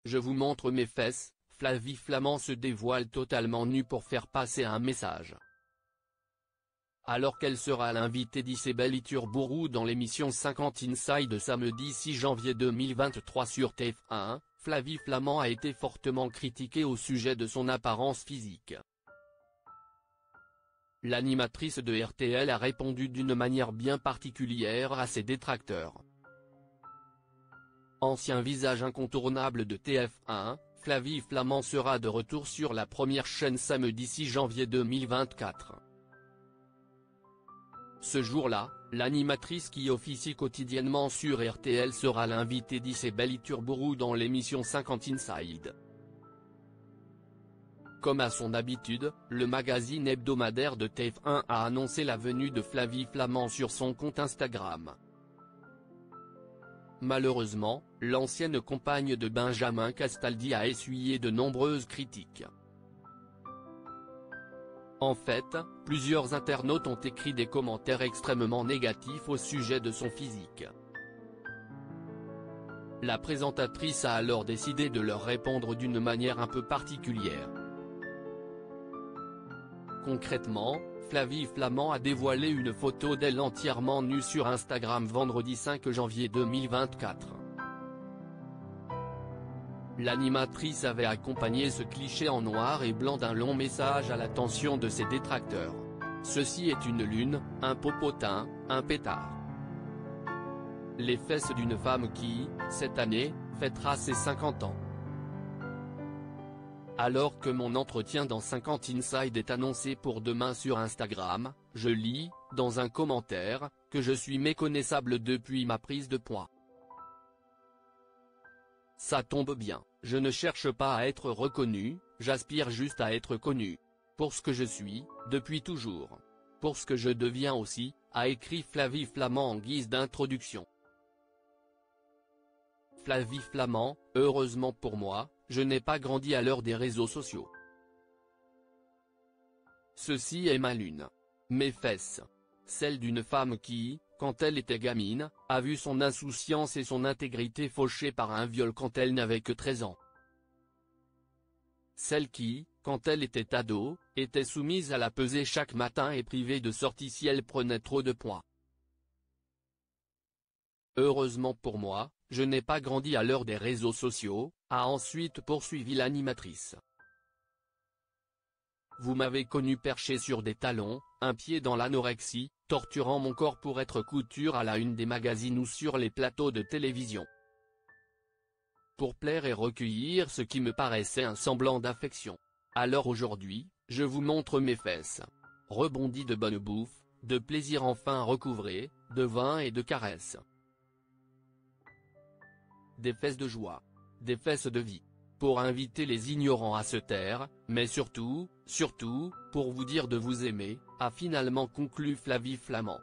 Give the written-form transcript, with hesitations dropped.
je vous montre mes fesses, Flavie Flament se dévoile totalement nue pour faire passer un message. Alors qu'elle sera l'invitée d'Isabelle Iturburu dans l'émission 50 Inside samedi 6 janvier 2023 sur TF1, Flavie Flament a été fortement critiquée au sujet de son apparence physique. L'animatrice de RTL a répondu d'une manière bien particulière à ses détracteurs. Ancien visage incontournable de TF1, Flavie Flament sera de retour sur la première chaîne samedi 6 janvier 2024. Ce jour-là, l'animatrice qui officie quotidiennement sur RTL sera l'invitée d'Isabelle Iturburu dans l'émission 50 Inside. Comme à son habitude, le magazine hebdomadaire de TF1 a annoncé la venue de Flavie Flament sur son compte Instagram. Malheureusement, l'ancienne compagne de Benjamin Castaldi a essuyé de nombreuses critiques. En fait, plusieurs internautes ont écrit des commentaires extrêmement négatifs au sujet de son physique. La présentatrice a alors décidé de leur répondre d'une manière un peu particulière. Concrètement, Flavie Flament a dévoilé une photo d'elle entièrement nue sur Instagram vendredi 5 janvier 2024. L'animatrice avait accompagné ce cliché en noir et blanc d'un long message à l'attention de ses détracteurs. Ceci est une lune, un popotin, un pétard. Les fesses d'une femme qui, cette année, fêtera ses 50 ans. Alors que mon entretien dans 50 Inside est annoncé pour demain sur Instagram, je lis, dans un commentaire, que je suis méconnaissable depuis ma prise de poids. Ça tombe bien, je ne cherche pas à être reconnu, j'aspire juste à être connu. Pour ce que je suis, depuis toujours. Pour ce que je deviens aussi, a écrit Flavie Flament en guise d'introduction. Flavie Flament, heureusement pour moi, je n'ai pas grandi à l'heure des réseaux sociaux. Ceci est ma lune. Mes fesses. Celle d'une femme qui, quand elle était gamine, a vu son insouciance et son intégrité fauchées par un viol quand elle n'avait que 13 ans. Celle qui, quand elle était ado, était soumise à la pesée chaque matin et privée de sortie si elle prenait trop de poids. Heureusement pour moi, je n'ai pas grandi à l'heure des réseaux sociaux, a ensuite poursuivi l'animatrice. Vous m'avez connu perché sur des talons, un pied dans l'anorexie, torturant mon corps pour être couture à la une des magazines ou sur les plateaux de télévision. Pour plaire et recueillir ce qui me paraissait un semblant d'affection. Alors aujourd'hui, je vous montre mes fesses. Rebondis de bonne bouffe, de plaisir enfin recouvré, de vin et de caresses. Des fesses de joie. Des fesses de vie. Pour inviter les ignorants à se taire, mais surtout, pour vous dire de vous aimer, a finalement conclu Flavie Flament.